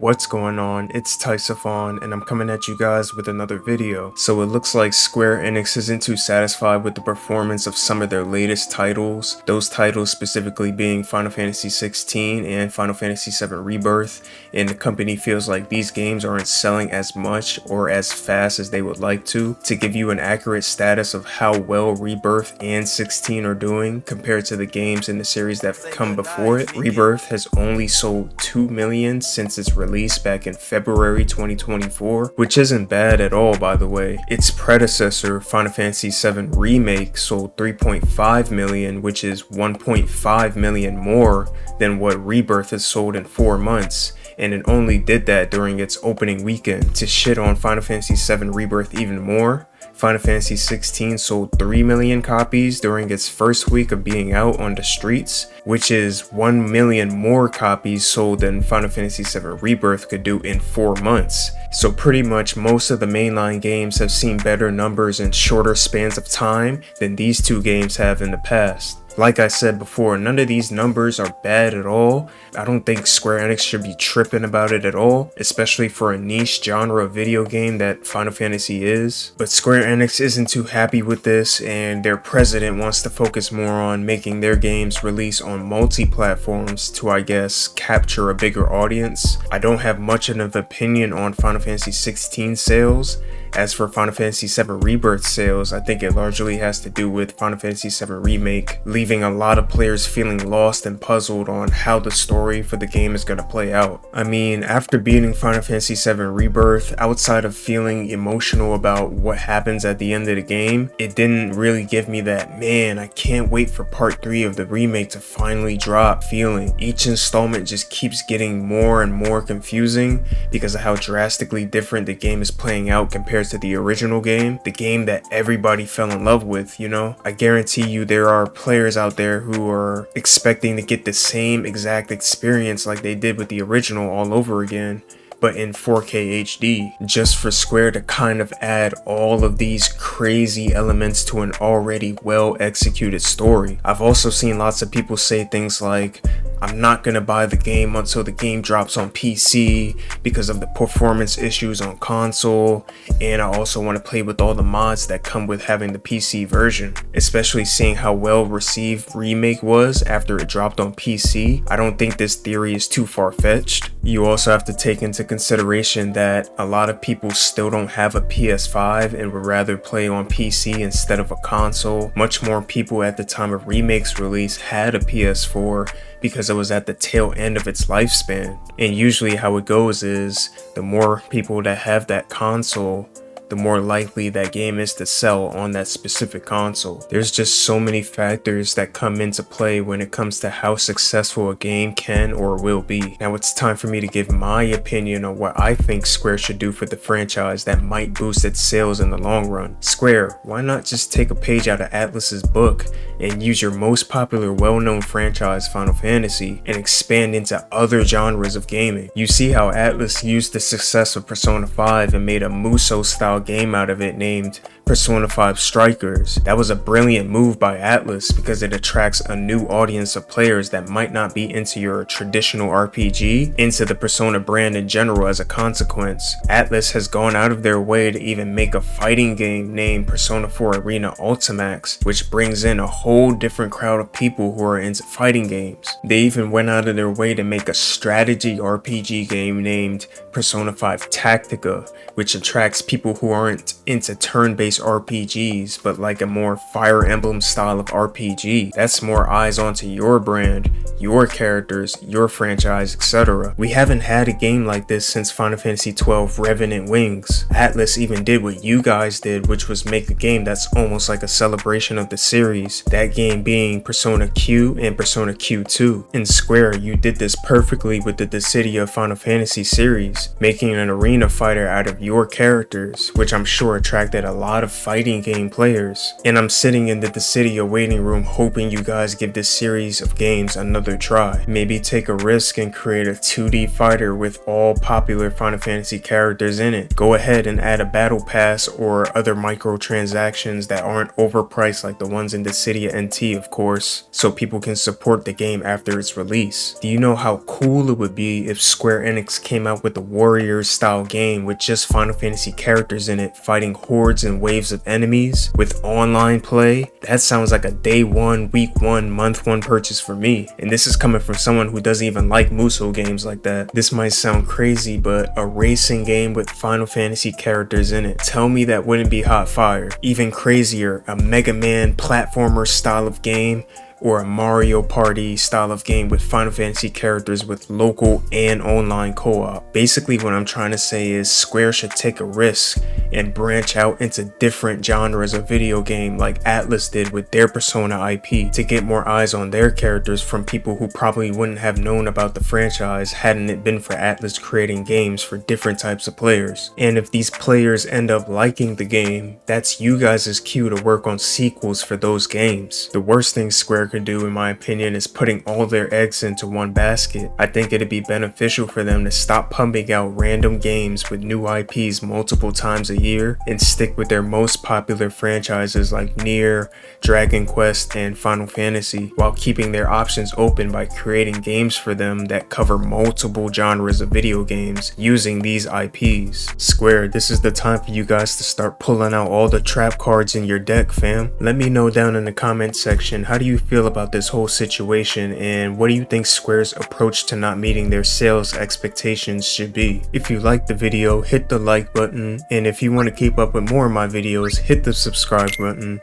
What's going on? It's Taisophon and I'm coming at you guys with another video. So it looks like Square Enix isn't too satisfied with the performance of some of their latest titles. Those titles specifically being Final Fantasy 16 and Final Fantasy 7 Rebirth, and the company feels like these games aren't selling as much or as fast as they would like to. To give you an accurate status of how well Rebirth and 16 are doing compared to the games in the series that have come before it, Rebirth has only sold 2 million since its release back in February 2024, which isn't bad at all, by the way. Its predecessor, Final Fantasy 7 Remake, sold 3.5 million, which is 1.5 million more than what Rebirth has sold in 4 months. And it only did that during its opening weekend. To shit on Final Fantasy 7 Rebirth even more, Final Fantasy 16 sold 3 million copies during its first week of being out on the streets, which is 1 million more copies sold than Final Fantasy 7 Rebirth could do in 4 months. So pretty much most of the mainline games have seen better numbers in shorter spans of time than these two games have in the past. Like I said before, none of these numbers are bad at all. I don't think Square Enix should be tripping about it at all, especially for a niche genre video game that Final Fantasy is. But Square Enix isn't too happy with this, and their president wants to focus more on making their games release on multi-platforms to, I guess, capture a bigger audience. I don't have much of an opinion on Final Fantasy 16 sales. As for Final Fantasy 7 Rebirth sales, I think it largely has to do with Final Fantasy 7 Remake, leaving a lot of players feeling lost and puzzled on how the story for the game is going to play out. I mean, after beating Final Fantasy 7 Rebirth, outside of feeling emotional about what happens at the end of the game, it didn't really give me that, man, I can't wait for part 3 of the remake to finally drop feeling. Each installment just keeps getting more and more confusing because of how drastically different the game is playing out compared to the original game, the game that everybody fell in love with, you know? I guarantee you there are players out there who are expecting to get the same exact experience like they did with the original all over again, but in 4K HD, just for Square to kind of add all of these crazy elements to an already well executed story. I've also seen lots of people say things like, I'm not gonna buy the game until the game drops on PC because of the performance issues on console, and I also want to play with all the mods that come with having the PC version. Especially seeing how well received Remake was after it dropped on PC, I don't think this theory is too far-fetched. You also have to take into consideration that a lot of people still don't have a PS5 and would rather play on PC instead of a console. Much more people at the time of Remake's release had a PS4 because it was at the tail end of its lifespan. And usually how it goes is, the more people that have that console, the more likely that game is to sell on that specific console. There's just so many factors that come into play when it comes to how successful a game can or will be. Now it's time for me to give my opinion on what I think Square should do for the franchise that might boost its sales in the long run. Square, why not just take a page out of Atlus's book and use your most popular well-known franchise, Final Fantasy, and expand into other genres of gaming? You see how Atlus used the success of Persona 5 and made a Musou style game out of it named Persona 5 Strikers. That was a brilliant move by Atlus because it attracts a new audience of players that might not be into your traditional RPG into the Persona brand in general as a consequence. Atlus has gone out of their way to even make a fighting game named Persona 4 Arena Ultimax, which brings in a whole different crowd of people who are into fighting games. They even went out of their way to make a strategy RPG game named Persona 5 Tactica, which attracts people who aren't into turn-based RPGs, but like a more Fire Emblem style of RPG. That's more eyes onto your brand, your characters, your franchise, etc. We haven't had a game like this since Final Fantasy XII Revenant Wings. Atlus even did what you guys did, which was make a game that's almost like a celebration of the series, that game being Persona Q and Persona Q2. In Square, you did this perfectly with the Dissidia Final Fantasy series, making an arena fighter out of your characters, which I'm sure attracted a lot of of fighting game players. And I'm sitting in the Dissidia waiting room hoping you guys give this series of games another try. Maybe take a risk and create a 2D fighter with all popular Final Fantasy characters in it. Go ahead and add a battle pass or other microtransactions that aren't overpriced like the ones in Dissidia NT, of course, so people can support the game after its release. Do you know how cool it would be if Square Enix came out with a Warriors style game with just Final Fantasy characters in it fighting hordes and waves of enemies with online play? That sounds like a day one, week one, month one purchase for me. And this is coming from someone who doesn't even like Musou games like that. This might sound crazy, but a racing game with Final Fantasy characters in it. Tell me that wouldn't be hot fire. Even crazier, a Mega Man platformer style of game, or a Mario Party style of game with Final Fantasy characters with local and online co-op. Basically what I'm trying to say is Square should take a risk and branch out into different genres of video game like Atlus did with their Persona IP to get more eyes on their characters from people who probably wouldn't have known about the franchise hadn't it been for Atlus creating games for different types of players. And if these players end up liking the game, that's you guys' cue to work on sequels for those games. The worst thing Square could do, in my opinion, is putting all their eggs into one basket. I think it'd be beneficial for them to stop pumping out random games with new IPs multiple times a year and stick with their most popular franchises like Nier, Dragon Quest, and Final Fantasy, while keeping their options open by creating games for them that cover multiple genres of video games using these IPs. Square, this is the time for you guys to start pulling out all the trap cards in your deck, fam. Let me know down in the comment section, how do you feel about this whole situation, and what do you think Square's approach to not meeting their sales expectations should be? If you liked the video, hit the like button, and if you want to keep up with more of my videos, hit the subscribe button.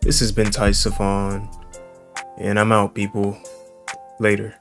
This has been Taisophon, and I'm out, people. Later.